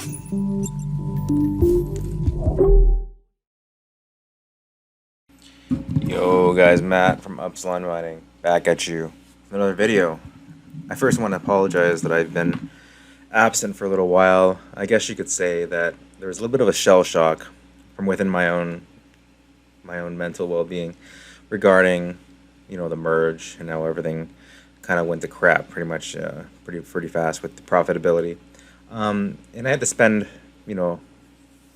Yo guys, Matt from Upsilon Mining, back at you with another video. I first want to apologize that I've been absent for a little while. I guess you could say that there was a little bit of a shell shock from within my own mental well-being regarding, the merge and how everything kind of went to crap pretty much pretty fast with the profitability. And I had to spend, you know,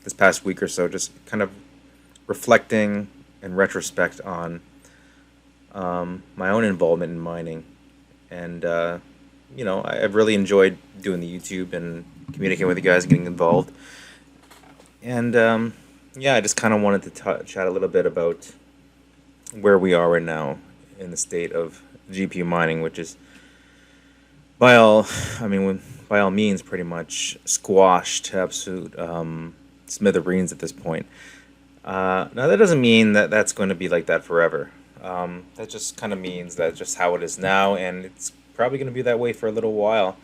this past week or so just kind of reflecting in retrospect on my own involvement in mining. And, I've really enjoyed doing the YouTube and communicating with you guys, getting involved. And, yeah, I just kind of wanted to chat a little bit about where we are right now in the state of GPU mining, which is by all, by all means, pretty much squashed to absolute smithereens at this point. Now, that doesn't mean that that's going to be like that forever. That just kind of means that's just how it is now, and it's probably going to be that way for a little while.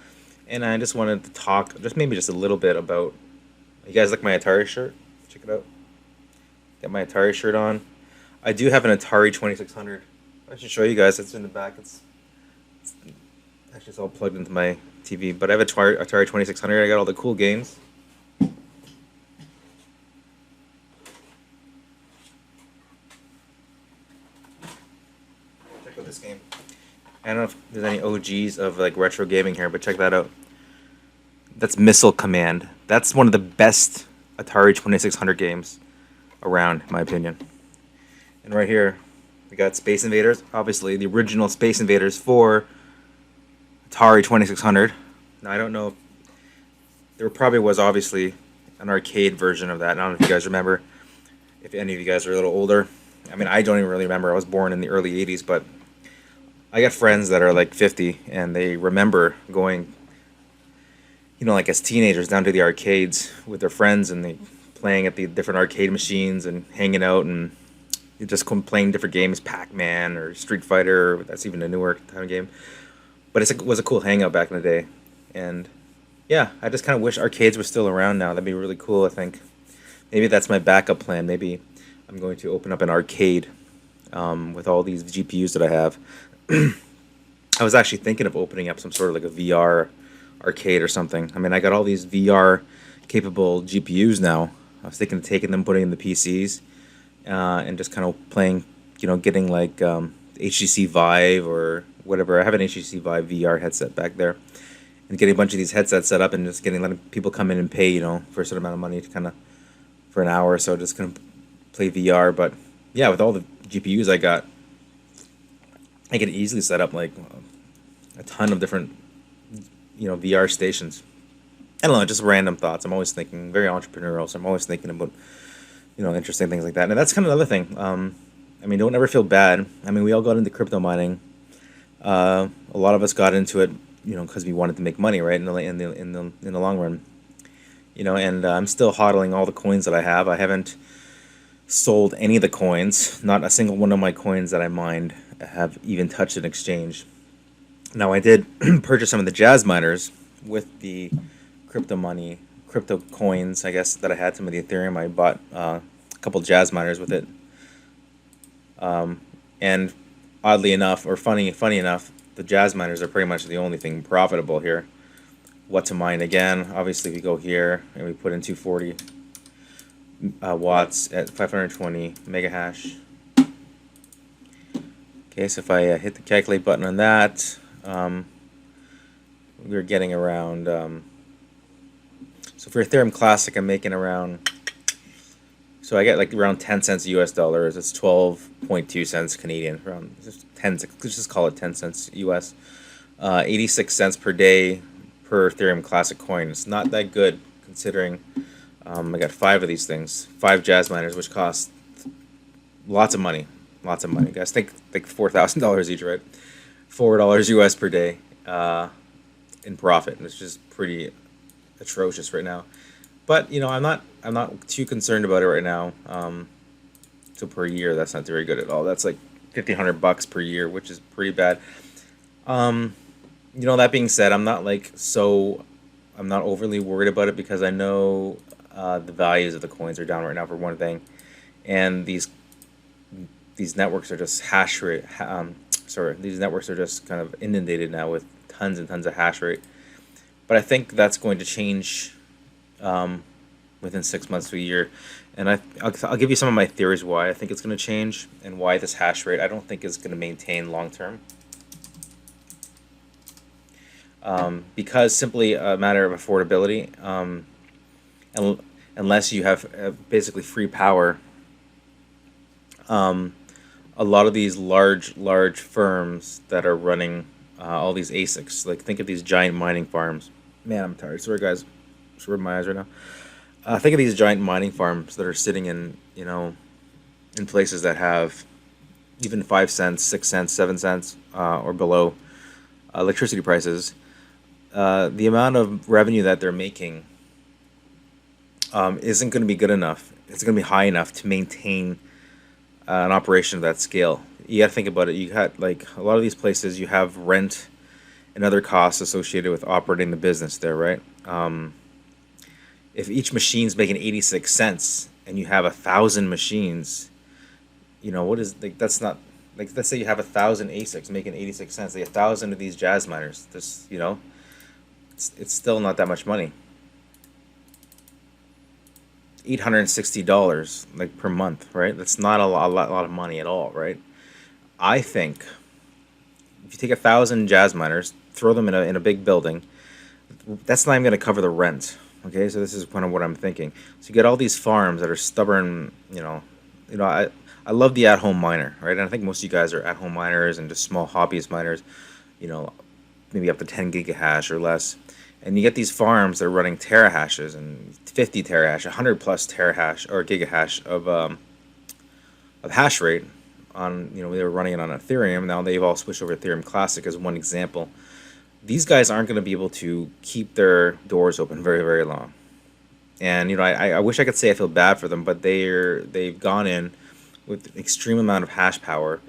And I just wanted to talk, maybe just a little bit about. You guys like my Atari shirt? Check it out. Got my Atari shirt on. I do have an Atari 2600. I should show you guys. It's in the back. It's actually it's all plugged into my TV. But I have a Atari 2600. I got all the cool games. Check out this game. I don't know if there's any OGs of like retro gaming here, but check that out. That's Missile Command. That's one of the best Atari 2600 games around, in my opinion. And right here, we got Space Invaders. Obviously, the original Space Invaders for Atari 2600. Now, I don't know if there probably was obviously an arcade version of that. I don't know if you guys remember. If any of you guys are a little older. I mean, I don't even really remember. I was born in the early 80s, but I got friends that are like 50, and they remember going, like as teenagers down to the arcades with their friends, and they playing at the different arcade machines and hanging out and just playing different games, Pac-Man or Street Fighter. That's even a newer kind of game. But it was a cool hangout back in the day. And yeah, I just kind of wish arcades were still around now. That'd be really cool, I think. Maybe that's my backup plan. Maybe I'm going to open up an arcade with all these GPUs that I have. I was actually thinking of opening up some sort of like a VR arcade or something. I mean, I got all these VR capable GPUs now. I was thinking of taking them, putting in the PCs, and just kind of playing, getting like HTC Vive or whatever. I have an HTC Vive VR headset back there, and getting a bunch of these headsets set up and just letting people come in and pay, for a certain amount of money to kind of for an hour or so, just kind of play VR. But yeah, with all the GPUs I got, I could easily set up like a ton of different, VR stations. I don't know, just random thoughts. I'm always thinking, very entrepreneurial, so I'm always thinking about, interesting things like that. And that's kind of another thing. Don't ever feel bad. I mean, we all got into crypto mining. A lot of us got into it, because we wanted to make money, right? In the long run, And I'm still hodling all the coins that I have. I haven't sold any of the coins. Not a single one of my coins that I mined have even touched an exchange. Now, I did purchase some of the jazz miners with the crypto coins, I guess, that I had. Some of the Ethereum. I bought a couple jazz miners with it. And oddly enough, or funny enough, the jazz miners are pretty much the only thing profitable here. What to mine again? Obviously, we go here and we put in 240 watts at 520 mega hash. Okay, so if I hit the calculate button on that, we're getting around. So for Ethereum Classic, I'm making around. So I get like around 10 cents US dollars. It's 12.2 cents Canadian. Around just 10. Let's just call it 10 cents US. 86 cents per day per Ethereum Classic coin. It's not that good considering I got 5 of these things, 5 jazz miners, which cost lots of money. Lots of money, guys. Think like $4,000 each, right? $4 US per day in profit. It's just pretty atrocious right now. But I'm not too concerned about it right now. So per year, that's not very good at all. That's like $1,500 per year, which is pretty bad. That being said, I'm not like so I'm not overly worried about it because I know the values of the coins are down right now for one thing, and these networks are just hash rate. Sorry, these networks are just kind of inundated now with tons and tons of hash rate. But I think that's going to change um, within 6 months to a year. And I'll give you some of my theories why I think it's going to change and why this hash rate I don't think is going to maintain long term. Because simply a matter of affordability. Un- Unless you have basically free power, um, a lot of these large firms that are running all these ASICs, like think of these giant mining farms. Man, I'm tired. Sorry, guys. Just rubbing my eyes right now. Think of these giant mining farms that are sitting in, in places that have even 5 cents, 6 cents, 7 cents, or below electricity prices. The amount of revenue that they're making isn't going to be good enough. It's going to be high enough to maintain an operation of that scale. You got to think about it. You got like a lot of these places, you have rent and other costs associated with operating the business there, right? If each machine's making 86 cents and you have 1,000 machines, what is like that's not like let's say you have 1,000 ASICs making 86 cents, like 1,000 of these jazz miners. This, it's still not that much money. $860 like per month, right? That's not a lot of money at all, right? I think if you take 1,000 jazz miners, throw them in a big building, that's not even going to cover the rent. Okay, so this is kind of what I'm thinking. So you get all these farms that are stubborn. I love the at-home miner, right? And I think most of you guys are at-home miners and just small hobbyist miners. You know, maybe up to 10 gigahash or less. And you get these farms that are running terahashes and 50 terahash, 100 plus terahash or gigahash of hash rate on, they were running it on Ethereum. Now they've all switched over to Ethereum Classic as one example. These guys aren't going to be able to keep their doors open very, very long. And, I wish I could say I feel bad for them, but they've gone in with an extreme amount of hash power.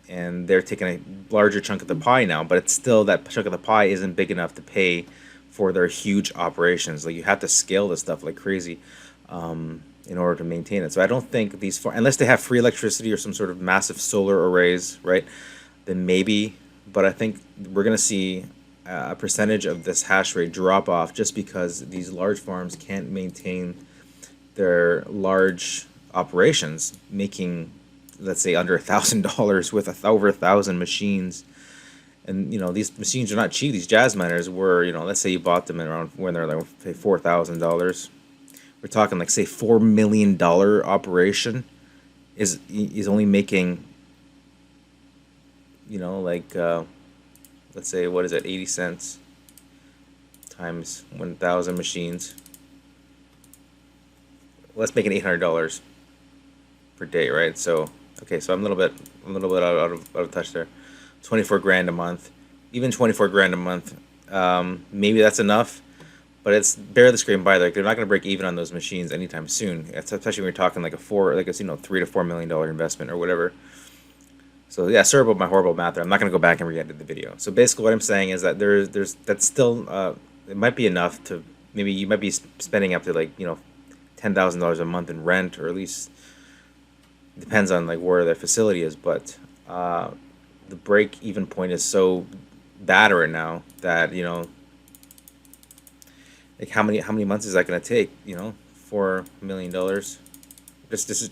And they're taking a larger chunk of the pie now, but it's still that chunk of the pie isn't big enough to pay for their huge operations. Like you have to scale this stuff like crazy in order to maintain it. So I don't think unless they have free electricity or some sort of massive solar arrays, right? Then maybe, but I think we're gonna see a percentage of this hash rate drop off just because these large farms can't maintain their large operations, making let's say under $1,000 with over 1,000 machines. And these machines are not cheap. These jazz miners were, let's say you bought them around when they're like say $4,000. We're talking like say $4 million operation is only making let's say what is it, 80 cents times 1,000 machines. Let's make it $800 per day, right? So okay, so I'm a little bit out of touch there. 24 grand a month, even 24 grand a month. Maybe that's enough, but it's barely scraping by. Like they're not going to break even on those machines anytime soon. Especially when you're talking like $3 to $4 million investment or whatever. So yeah, sorry about my horrible math there. I'm not going to go back and re-edit the video. So basically, what I'm saying is that there's that's still it might be enough to maybe you might be spending up to $10,000 a month in rent, or at least depends on like where their facility is, but the break even point is so bad right now that like how many months is that going to take? $4 million.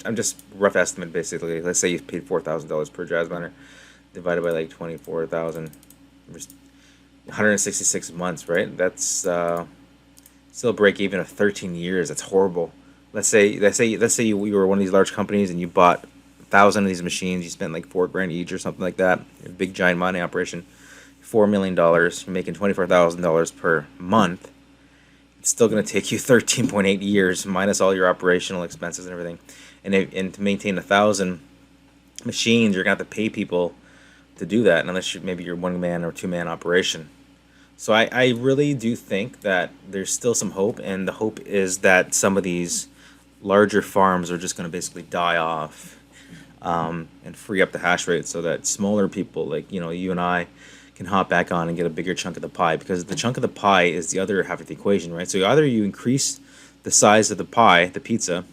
I'm just rough estimate basically. Let's say you paid $4,000 per jazz miner, divided by like 24,000, 166 months, right? That's still a break even of 13 years. That's horrible. Let's say you were one of these large companies and you bought 1,000 of these machines. You spent like $4 grand each or something like that. A big giant mining operation, $4 million. You're making $24,000 per month. It's still going to take you 13.8 years minus all your operational expenses and everything. And to maintain 1,000 machines, you're going to have to pay people to do that, unless maybe you're one man or two man operation. So I really do think that there's still some hope, and the hope is that some of these larger farms are just going to basically die off and free up the hash rate so that smaller people like you and I can hop back on and get a bigger chunk of the pie, because the chunk of the pie is the other half of the equation, right? So either you increase the size of the pie, the pizza,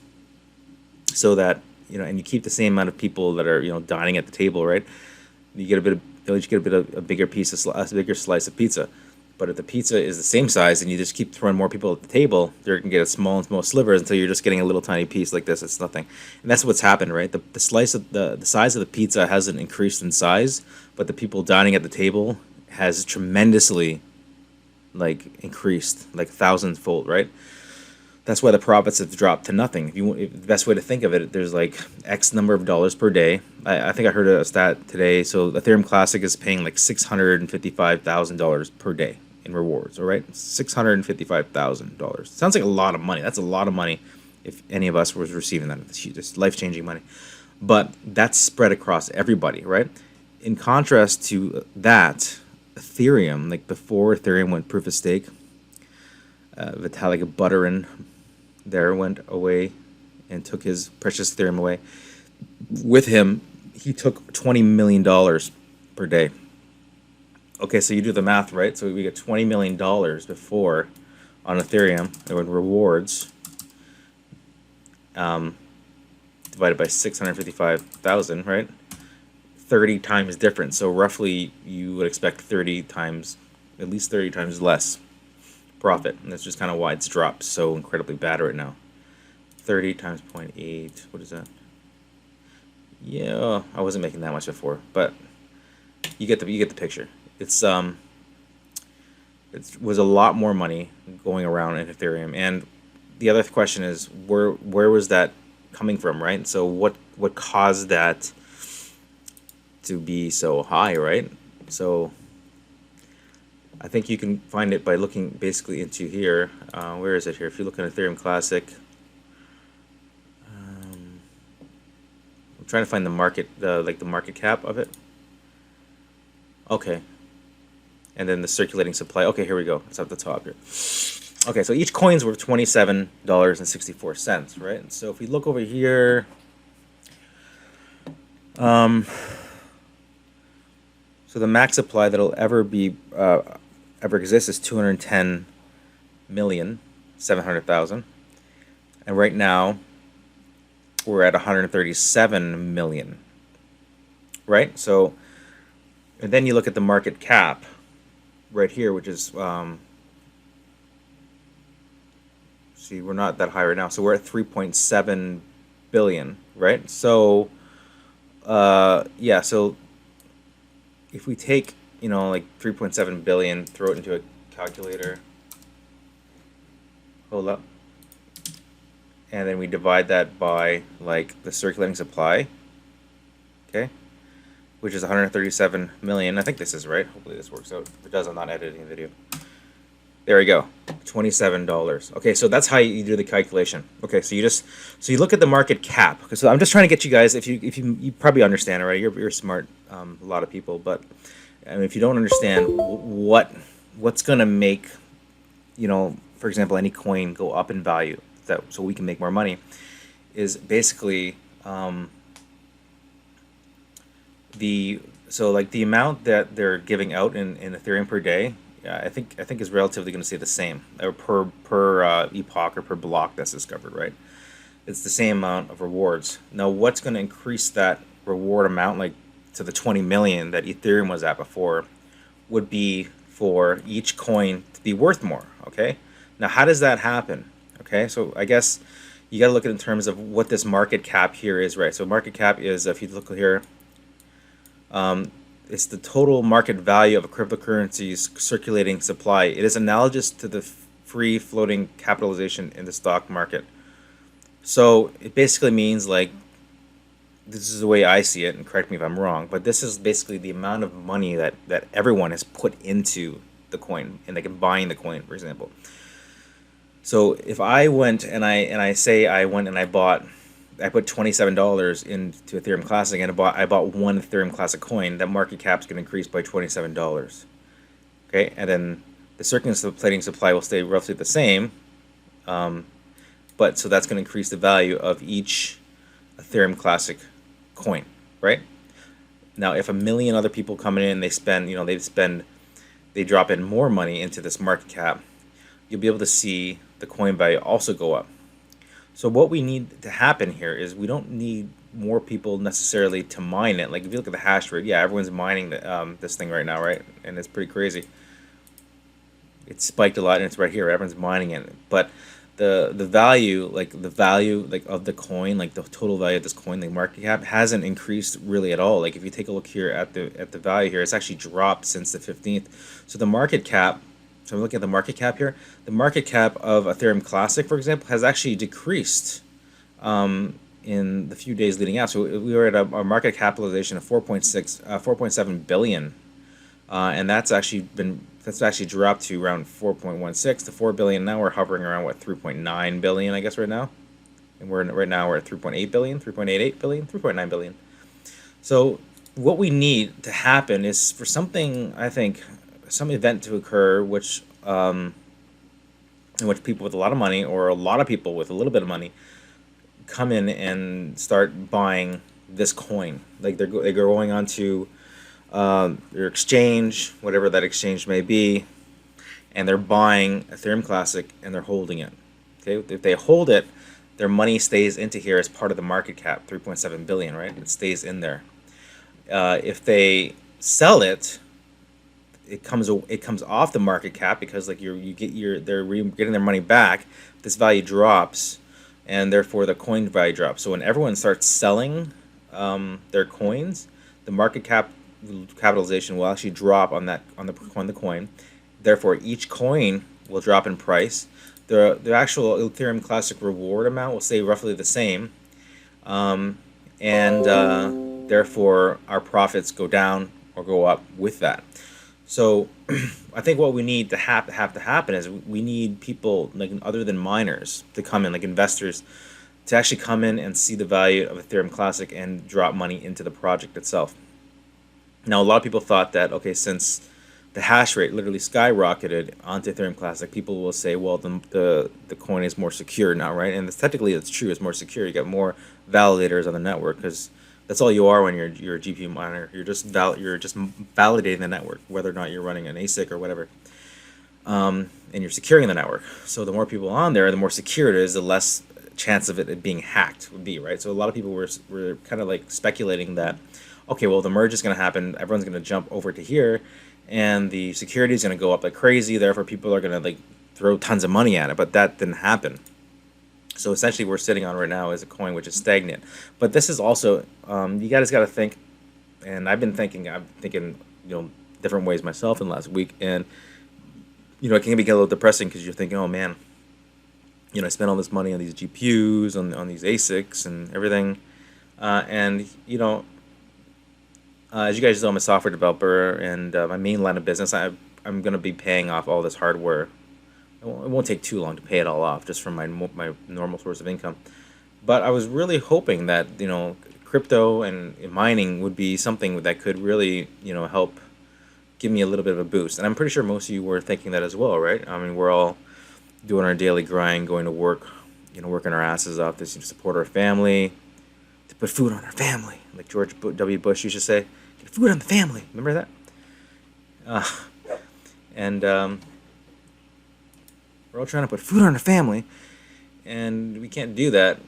so that, and you keep the same amount of people that are, dining at the table, right? You get a bit of, you get a bit of a bigger piece of a bigger slice of pizza. But if the pizza is the same size and you just keep throwing more people at the table, they're gonna get a small and small slivers until you're just getting a little tiny piece like this. It's nothing, and that's what's happened, right? The slice of the size of the pizza hasn't increased in size, but the people dining at the table has tremendously, increased, like thousandfold, right? That's why the profits have dropped to nothing. If the best way to think of it, there's like X number of dollars per day. I think I heard a stat today. So Ethereum Classic is paying like $655,000 per day in rewards. All right, $655,000. Sounds like a lot of money. That's a lot of money. If any of us was receiving that, it's life-changing money. But that's spread across everybody, right? In contrast to that, Ethereum, like before Ethereum went proof of stake, Vitalik Buterin there went away and took his precious Ethereum away. With him, he took $20 million per day. Okay, so you do the math, right? So we get $20 million before on Ethereum, there were rewards, divided by 655,000, right? 30 times different. So roughly you would expect 30 times, at least 30 times less profit, and that's just kind of why it's dropped so incredibly bad right now. 30 times 0.8, what is that? Yeah, I wasn't making that much before, but you get the picture. It was a lot more money going around in Ethereum, and the other question is where was that coming from, right? So what caused that to be so high, right? So I think you can find it by looking basically into here. Where is it here? If you look at Ethereum Classic, I'm trying to find the market, the market cap of it. Okay, and then the circulating supply. Okay, here we go. It's at the top here. Okay, so each coin's worth $27.64, right? And so if we look over here, so the max supply that'll ever exist is 210,700,000, and right now we're at 137 million, right? So, and then you look at the market cap right here, which is see, we're not that high right now, so we're at 3.7 billion, right? So yeah, so if we take, like 3.7 billion, throw it into a calculator, hold up, and then we divide that by like the circulating supply, okay, which is 137 million. I think this is right. Hopefully this works out. If it does, I'm not editing the video. There we go, $27. Okay, so that's how you do the calculation. Okay, so you look at the market cap. So I'm just trying to get you guys, if you probably understand, right? You're smart, a lot of people, but if you don't understand what's gonna make, for example, any coin go up in value, so we can make more money, is basically the amount that they're giving out in Ethereum per day. I think is relatively going to stay the same, or per epoch or per block that's discovered, right? It's the same amount of rewards. Now, what's going to increase that reward amount, like to the 20 million that Ethereum was at before, would be for each coin to be worth more. Okay. Now, how does that happen? Okay, so I guess you got to look at it in terms of what this market cap here is, right? So market cap is, if you look here, it's the total market value of a cryptocurrency's circulating supply. It is analogous to the free floating capitalization in the stock market. So it basically means, like, this is the way I see it, and correct me if I'm wrong, but this is basically the amount of money that everyone has put into the coin, and they can buy the coin, for example. So if I went and I put $27 into Ethereum Classic, and I bought one Ethereum Classic coin, that market cap's going to increase by $27. Okay, and then the circulating supply will stay roughly the same, but so that's going to increase the value of each Ethereum Classic coin, right? Now, if a million other people come in and they spend, they drop in more money into this market cap, you'll be able to see the coin value also go up. So what we need to happen here is we don't need more people necessarily to mine it. Like if you look at the hash rate, yeah, everyone's mining this thing right now, right? And it's pretty crazy. It's spiked a lot, and it's right here. Everyone's mining it, but the value, like of the coin, like the total value of this coin, the market cap hasn't increased really at all. Like if you take a look here at the value here, it's actually dropped since the 15th. So the market cap. So I'm looking at the market cap here. The market cap of Ethereum Classic, for example, has actually decreased in the few days leading out. So we were at a market capitalization of 4.7 billion, and that's actually dropped to around 4.16 to 4 billion. Now we're hovering around what 3.9 billion, I guess, right now, and right now we're at 3.8 billion, 3.88 billion, 3.9 billion. So what we need to happen is for something, I think, some event to occur, in which people with a lot of money or a lot of people with a little bit of money come in and start buying this coin. Like they're going onto their exchange, whatever that exchange may be, and they're buying Ethereum Classic and they're holding it. Okay, if they hold it, their money stays into here as part of the market cap, 3.7 billion, right? It stays in there. If they sell it, it comes off the market cap because like they're getting their money back. This value drops, and therefore the coin value drops. So when everyone starts selling their coins, the market capitalization will actually drop on the coin. Therefore, each coin will drop in price. The actual Ethereum Classic reward amount will stay roughly the same, and therefore our profits go down or go up with that. So I think what we need to have to happen is we need people like other than miners to come in, like investors, to actually come in and see the value of Ethereum Classic and drop money into the project itself. Now, a lot of people thought that, okay, since the hash rate literally skyrocketed onto Ethereum Classic, people will say, well, the coin is more secure now, right? And technically, it's true. It's more secure. You got more validators on the network because that's all you are when you're a GPU miner. You're just validating the network, whether or not you're running an ASIC or whatever, and you're securing the network. So the more people on there, the more secure it is, the less chance of it being hacked would be, right? So a lot of people were kind of like speculating that, okay, well, the merge is going to happen. Everyone's going to jump over to here, and the security is going to go up like crazy. Therefore, people are going to like throw tons of money at it. But that didn't happen. So essentially, we're sitting on right now is a coin which is stagnant. But this is also you guys got to think, and I'm thinking, different ways myself in the last week, and it can be a little depressing because you're thinking, oh man, I spent all this money on these GPUs, on these ASICs and everything, and as you guys know, I'm a software developer, and my main line of business, I'm going to be paying off all this hardware. It won't take too long to pay it all off, just from my normal source of income. But I was really hoping that crypto and mining would be something that could really help give me a little bit of a boost. And I'm pretty sure most of you were thinking that as well, right? I mean, we're all doing our daily grind, going to work, working our asses off to support our family, to put food on our family, like George W. Bush used to say, "Get food on the family." Remember that? And we're all trying to put food on our family, and we can't do that,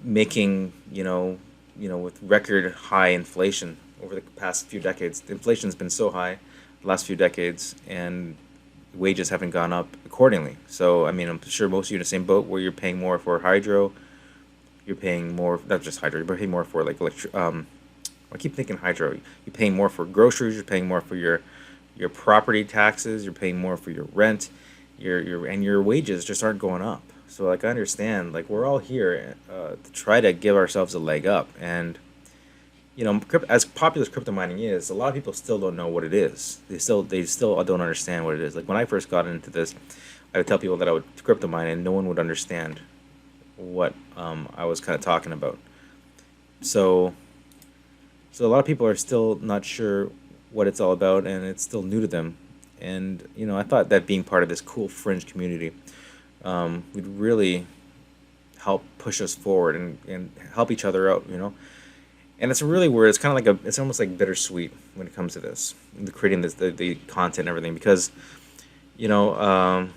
making, with record high inflation over the past few decades. The inflation's been so high the last few decades, and wages haven't gone up accordingly. So, I mean, I'm sure most of you in the same boat where you're paying more for hydro, you're paying more, not just hydro, you're paying more for like I keep thinking hydro. You're paying more for groceries, you're paying more for your property taxes, you're paying more for your rent, your wages just aren't going up. So like I understand, like we're all here to try to give ourselves a leg up, and as popular as crypto mining is, a lot of people still don't know what it is. They still don't understand what it is. Like when I first got into this, I would tell people that I would crypto mine, and no one would understand what I was kind of talking about. So a lot of people are still not sure what it's all about, and it's still new to them. And I thought that being part of this cool fringe community would really help push us forward and help each other out, And it's really weird. It's kind of like it's almost like bittersweet when it comes to this, the creating the content and everything, because you know, a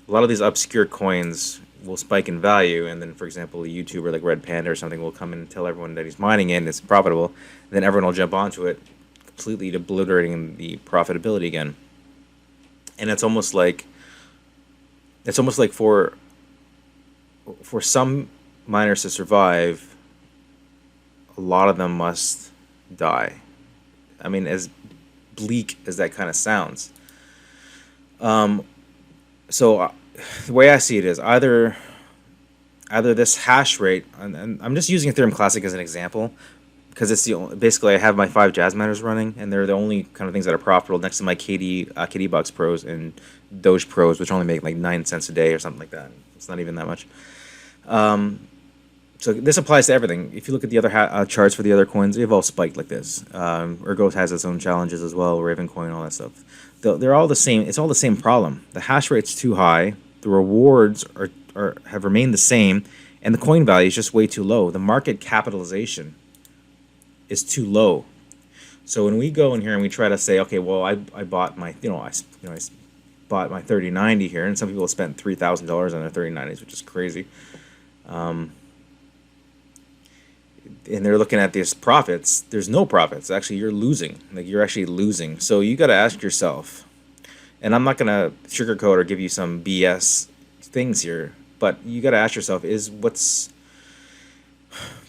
lot of these obscure coins will spike in value, and then, for example, a YouTuber like Red Panda or something will come in and tell everyone that he's mining it and it's profitable, and then everyone will jump onto it, completely obliterating the profitability again. And it's almost like for some miners to survive, a lot of them must die. I mean, as bleak as that kind of sounds. Um, so the way I see it is either this hash rate, and I'm just using Ethereum Classic as an example because it's the only, basically I have my 5 jazz miners running, and they're the only kind of things that are profitable next to my KD Box Pros and Doge Pros, which only make like 9 cents a day or something like that. It's not even that much. So this applies to everything. If you look at the other charts for the other coins, they've all spiked like this. Ergo has its own challenges as well. Ravencoin, all that stuff. They're all the same. It's all the same problem. The hash rate's too high. The rewards have remained the same, and the coin value is just way too low. The market capitalization is too low. So when we go in here and we try to say, okay, well, I bought my I bought my 3090 here, and some people have spent $3,000 on their 3090s, which is crazy. And they're looking at these profits. There's no profits. Actually, you're losing. Like, you're actually losing. So you got to ask yourself, and I'm not gonna sugarcoat or give you some BS things here, but you got to ask yourself: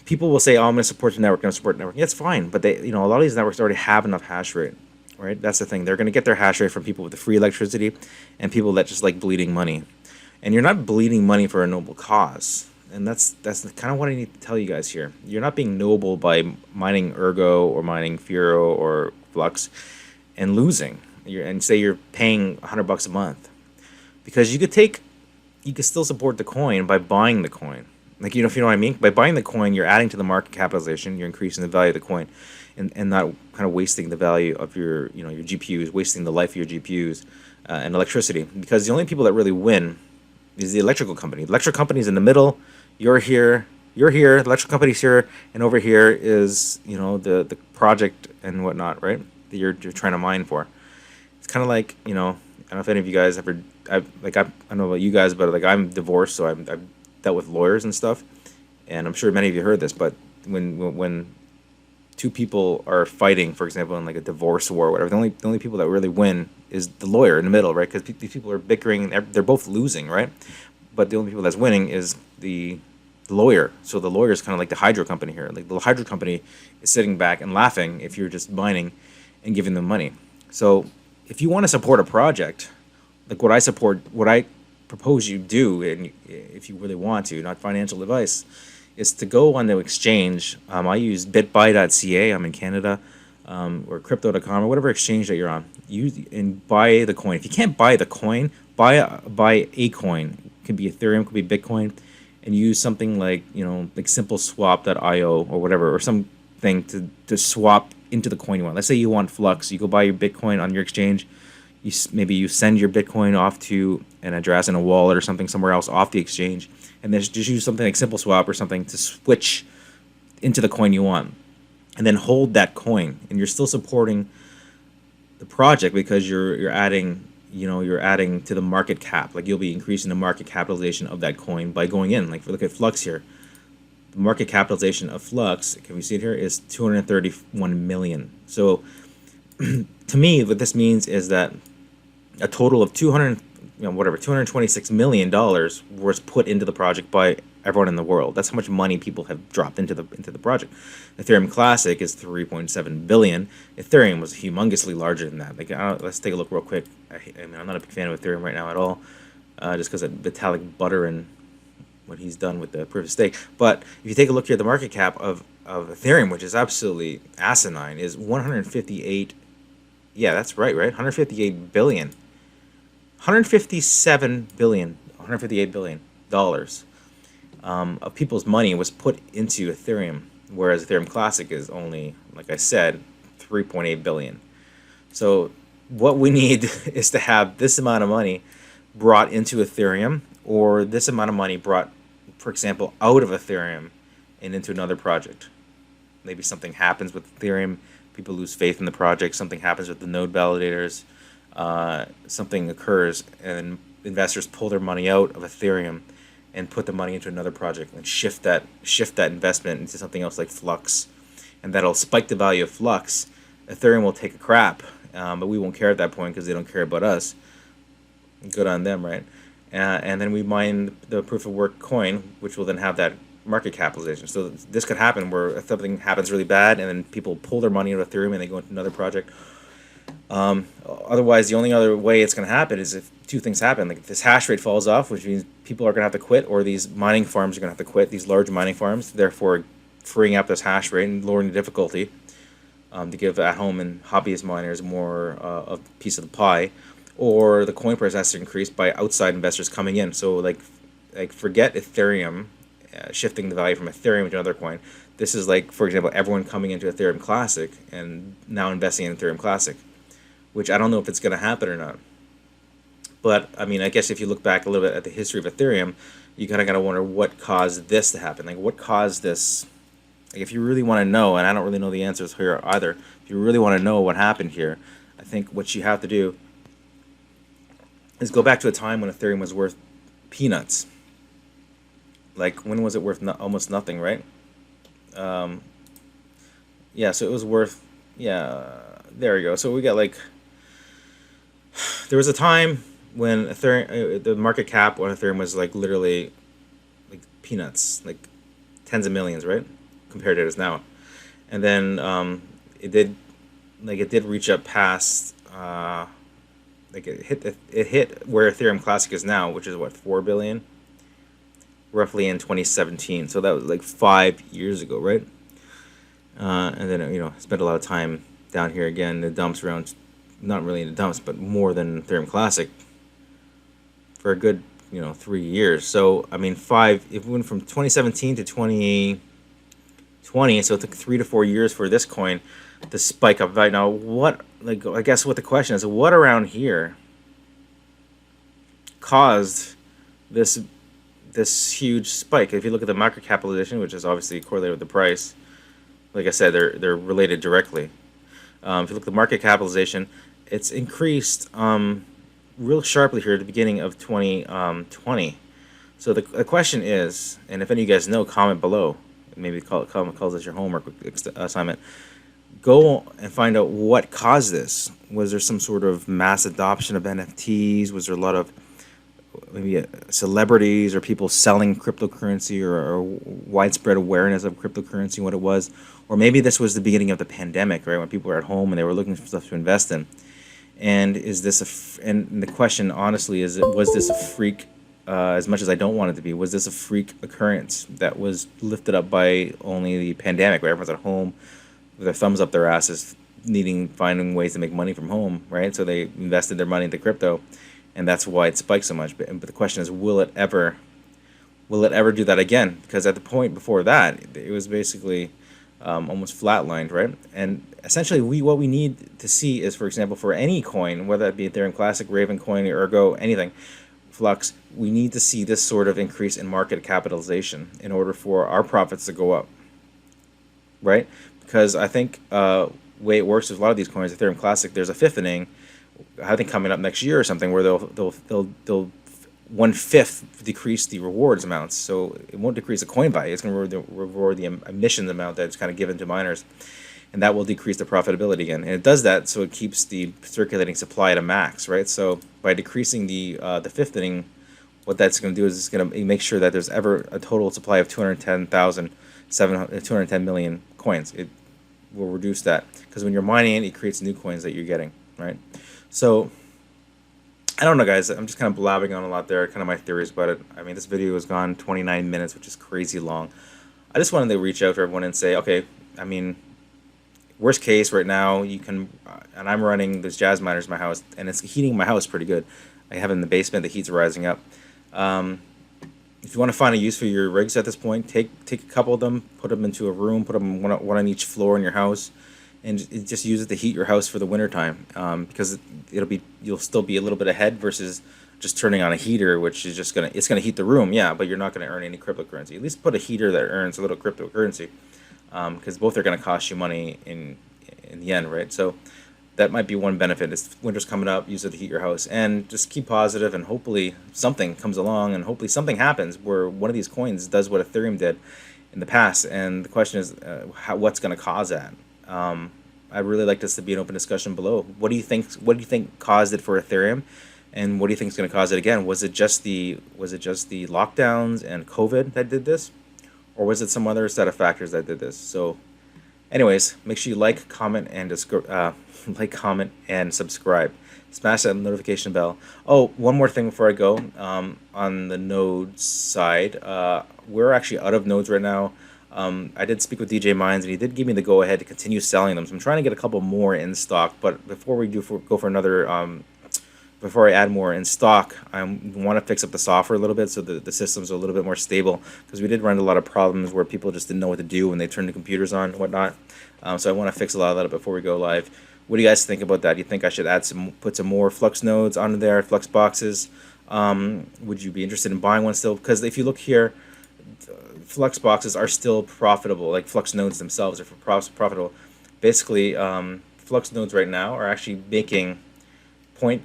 people will say, "Oh, I'm gonna support the network. I'm gonna support the network." Yeah, it's fine, but a lot of these networks already have enough hash rate, right? That's the thing. They're gonna get their hash rate from people with the free electricity, and people that just like bleeding money. And you're not bleeding money for a noble cause. And that's kind of what I need to tell you guys here. You're not being noble by mining Ergo or mining Furo or Flux and losing. And say you're paying $100 a month, because you could still support the coin by buying the coin. Like, if you know what I mean. By buying the coin, you're adding to the market capitalization. You're increasing the value of the coin, and not kind of wasting the value of your your GPUs, wasting the life of your GPUs and electricity. Because the only people that really win is the electrical company. The electric company's in the middle. You're here. The electric company's here, and over here is the project and whatnot, right? That you're trying to mine for. It's kind of like I don't know if any of you guys ever. I don't know about you guys, but like, I'm divorced, so I've dealt with lawyers and stuff, and I'm sure many of you heard this. But when two people are fighting, for example, in like a divorce war or whatever, the only people that really win is the lawyer in the middle, right? Because these people are bickering, and they're both losing, right? But the only people that's winning is the lawyer. So the lawyer is kind of like the hydro company here. Like, the hydro company is sitting back and laughing if you're just mining and giving them money. So if you want to support a project, like what I propose you do, and if you really want to, not financial advice, is to go on the exchange. I use bitbuy.ca. I'm in Canada, or crypto.com, or whatever exchange that you're on. And buy the coin. If you can't buy the coin, buy a coin. It could be Ethereum, could be Bitcoin, and use something like like simpleswap.io or whatever, or something to swap into the coin you want. Let's say you want Flux. You go buy your Bitcoin on your exchange. Maybe you send your Bitcoin off to an address in a wallet or something somewhere else off the exchange, and then just use something like SimpleSwap or something to switch into the coin you want, and then hold that coin, and you're still supporting the project because you're adding you're adding to the market cap. Like, you'll be increasing the market capitalization of that coin by going in. Like, if we look at Flux here, the market capitalization of Flux, can we see it here, is 231 million. So to me, what this means is that a total of $226 million was put into the project by everyone in the world. That's how much money people have dropped into the project. Ethereum Classic is 3.7 billion. Ethereum was humongously larger than that. Like, let's take a look real quick. I mean, I'm not a big fan of Ethereum right now at all, just because of Vitalik Butter and what he's done with the proof of stake. But if you take a look here, the market cap of Ethereum, which is absolutely asinine, is 158. Yeah, that's right. 158 billion. 157 billion. 158 billion dollars of people's money was put into Ethereum, whereas Ethereum Classic is only, like I said, 3.8 billion. So what we need is to have this amount of money brought into Ethereum, or this amount of money brought, for example, out of Ethereum and into another project. maybe something happens with Ethereum, people lose faith in the project, something happens with the node validators, something occurs, and investors pull their money out of Ethereum and put the money into another project and shift that investment into something else like Flux, and that'll spike the value of Flux. Ethereum will take a crap, but we won't care at that point because they don't care about us. Good on them, right? And then we mine the proof of work coin, which will then have that market capitalization. So this could happen where something happens really bad, and then people pull their money out of Ethereum and they go into another project. Otherwise, the only other way it's going to happen is if two things happen. Like if this hash rate falls off, which means people are going to have to quit, or these mining farms are going to have to quit, these large mining farms, therefore freeing up this hash rate and lowering the difficulty to give at-home and hobbyist miners more of a piece of the pie, or the coin price has to increase by outside investors coming in. So like forget Ethereum shifting the value from Ethereum to another coin. This is like, for example, everyone coming into Ethereum Classic and now investing in Ethereum Classic, which I don't know if it's going to happen or not. But I mean, I guess if you look back a little bit at the history of Ethereum, you kind of got to wonder what caused this to happen. Like what caused this? Like if you really want to know, and I don't really know the answers here either, if you really want to know what happened here, I think what you have to do is go back to a time when Ethereum was worth peanuts. Like when was it worth almost nothing, right? Yeah, so it was worth, yeah, there we go. So we got like, there was a time when Ethereum, the market cap on Ethereum was like literally like peanuts, like tens of millions, right? Compared to it is now. And then it did reach up past, like it hit where Ethereum Classic is now, which is what, 4 billion? Roughly in 2017. So that was like 5 years ago, right? And then, spent a lot of time down here again in the dumps around, not really in the dumps, but more than Ethereum Classic for a good, 3 years. So, I mean, it went from 2017 to 2020, so it took 3 to 4 years for this coin to spike up. Right now, I guess what the question is, what around here caused this huge spike? If you look at the market capitalization, which is obviously correlated with the price, like I said, they're related directly. If you look at the market capitalization, it's increased real sharply here at the beginning of 2020. So the question is, and if any of you guys know, comment below. Maybe calls this your homework assignment. Go and find out what caused this. Was there some sort of mass adoption of NFTs? Was there a lot of maybe celebrities or people selling cryptocurrency, or widespread awareness of cryptocurrency, what it was? Or maybe this was the beginning of the pandemic, right, when people were at home and they were looking for stuff to invest in. And is this and the question honestly is, was this a freak? As much as I don't want it to be, was this a freak occurrence that was lifted up by only the pandemic, where everyone's at home with their thumbs up their asses, finding ways to make money from home, right? So they invested their money into crypto, and that's why it spiked so much. But the question is, will it ever do that again? Because at the point before that, it was basically almost flatlined, right? And essentially, what we need to see is, for example, for any coin, whether it be Ethereum Classic, Raven Coin, Ergo, anything, Flux, we need to see this sort of increase in market capitalization in order for our profits to go up, right? Because I think way it works with a lot of these coins, Ethereum Classic, there's a fifthening, I think coming up next year or something, where they'll 1/5 decrease the rewards amounts. So it won't decrease the coin value. It's going to reward the emissions amount that's kind of given to miners, and that will decrease the profitability again. And it does that so it keeps the circulating supply at a max, right? So by decreasing the fifthening, what that's going to do is it's going to make sure that there's ever a total supply of 210 million coins. It will reduce that, because when you're mining it creates new coins that you're getting, right? So I don't know, guys. I'm just kind of blabbing on a lot there, kind of my theories about it. I mean, this video has gone 29 minutes, which is crazy long. I just wanted to reach out to everyone and say, okay, I mean, worst case right now, you can, and I'm running this Jazz miners in my house, and it's heating my house pretty good. I have it in the basement, the heat's rising up. If you want to find a use for your rigs at this point, take a couple of them, put them into a room, put them one on each floor in your house, and just use it to heat your house for the wintertime, because you'll still be a little bit ahead versus just turning on a heater, which is just it's gonna heat the room, yeah, but you're not gonna earn any cryptocurrency. At least put a heater that earns a little cryptocurrency. because both are going to cost you money in the end, right? So that might be one benefit. Is winter's coming up, use it to heat your house, and just keep positive, and hopefully something comes along, and hopefully something happens where one of these coins does what Ethereum did in the past. And the question is, what's going to cause that? I'd really like this to be an open discussion below. What do you think? What do you think caused it for Ethereum, and what do you think is going to cause it again? Was it just the lockdowns and COVID that did this, or was it some other set of factors that did this? So, anyways, make sure you like, comment, and like, comment, and subscribe. Smash that notification bell. Oh, one more thing before I go. On the nodes side, we're actually out of nodes right now. I did speak with DJ Mines, and he did give me the go-ahead to continue selling them. So I'm trying to get a couple more in stock. But before we go for another, before I add more in stock, I want to fix up the software a little bit so the systems are a little bit more stable, because we did run into a lot of problems where people just didn't know what to do when they turned the computers on and whatnot. So I want to fix a lot of that before we go live. What do you guys think about that? Do you think I should put some more Flux nodes onto there, Flux boxes? Would you be interested in buying one still? Because if you look here, Flux boxes are still profitable. Like Flux nodes themselves are profitable. Basically, Flux nodes right now are actually making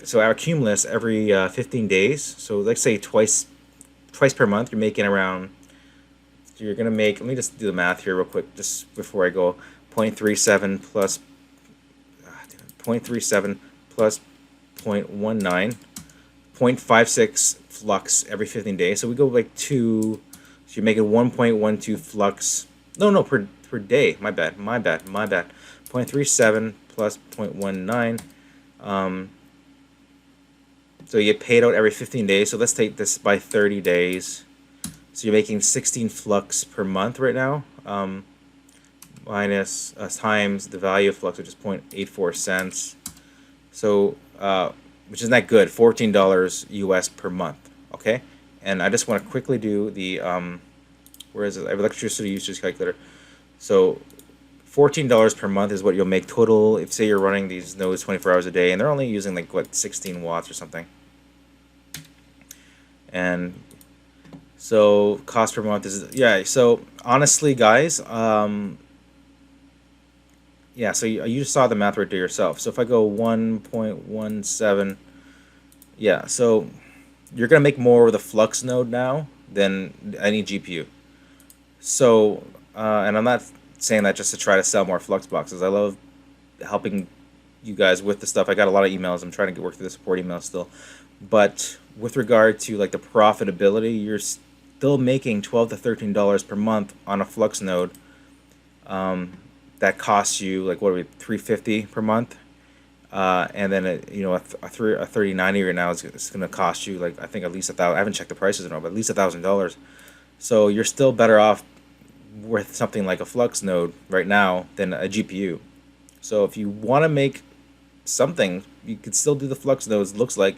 so our cumulus every 15 days. So let's say twice per month, you're making around. So you're gonna make. Let me just do the math here real quick, just before I go. 0.37 plus 0.37 plus 0.19, 0.56 flux every 15 days. So we go like 2. So you're making 1.12 flux. No, per day. My bad. 0.37 plus 0.19. So you get paid out every 15 days. So let's take this by 30 days. So you're making 16 flux per month right now. Minus times the value of flux, which is 0.84 cents. So, which isn't that good, $14 US per month. Okay, and I just want to quickly do the where is it? I have electricity usage calculator. So, $14 per month is what you'll make total. If say you're running these nodes 24 hours a day, and they're only using like what 16 watts or something. And so cost per month is So honestly, guys, yeah, so you saw the math right there yourself. So if I go 1.17, yeah, so you're going to make more with a Flux node now than any GPU. So, and I'm not saying that just to try to sell more Flux boxes. I love helping you guys with the stuff. I got a lot of emails. I'm trying to work through the support emails still. But with regard to like the profitability, you're still making $12 to $13 per month on a Flux node. That costs you like what are we $350 per month, and then a 3090 right now is going to cost you like I think at least $1,000. I haven't checked the prices or no, but at least $1,000. So you're still better off with something like a Flux node right now than a GPU. So if you want to make something, you could still do the Flux nodes. Looks like,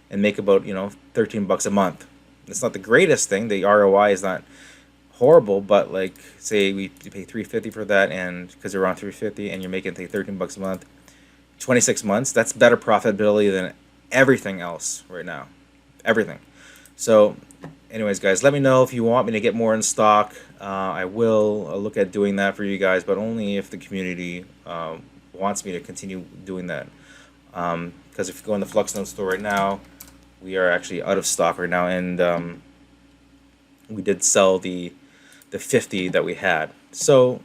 and make about $13 a month. It's not the greatest thing. The ROI is not horrible, but like say you pay $350 for that, and because you're on $350 and you're making $13 a month, 26 months, that's better profitability than everything else right now, everything. So anyways, guys, let me know if you want me to get more in stock. I will look at doing that for you guys, but only if the community wants me to continue doing that, because if you go in the Flux Node store right now, we are actually out of stock right now, and we did sell the 50 that we had. So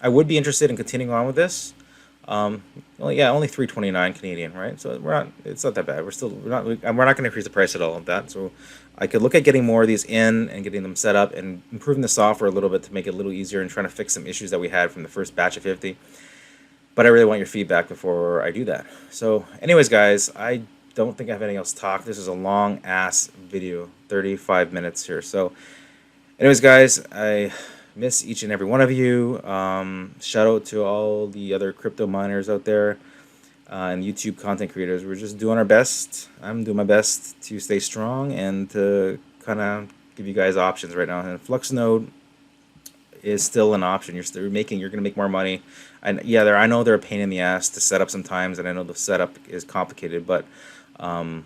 I would be interested in continuing on with this. Only $329 Canadian, right? So it's not that bad. We're not going to increase the price at all of that. So I could look at getting more of these in and getting them set up and improving the software a little bit to make it a little easier and trying to fix some issues that we had from the first batch of 50. But I really want your feedback before I do that. So anyways, guys, I don't think I have anything else to talk. This is a long ass video, 35 minutes here. So anyways, guys, I miss each and every one of you. Shout out to all the other crypto miners out there and YouTube content creators. We're just doing our best. I'm doing my best to stay strong and to kind of give you guys options right now. And Flux Node is still an option. You're going to make more money. And yeah, I know they're a pain in the ass to set up sometimes, and I know the setup is complicated, but and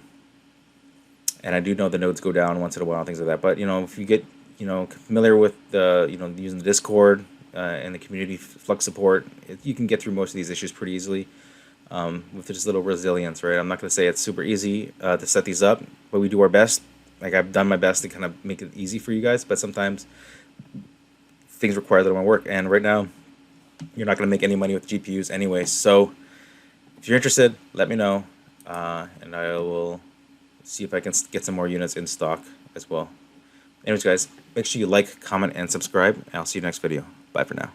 I do know the nodes go down once in a while, things like that. But if you get familiar with the using the Discord, and the community Flux support, you can get through most of these issues pretty easily with just a little resilience, right? I'm not going to say it's super easy to set these up, but we do our best. Like, I've done my best to kind of make it easy for you guys, but sometimes things require a little more work. And right now, you're not going to make any money with GPUs anyway. So if you're interested, let me know, and I will see if I can get some more units in stock as well. Anyways, guys, make sure you like, comment, and subscribe, and I'll see you next video. Bye for now.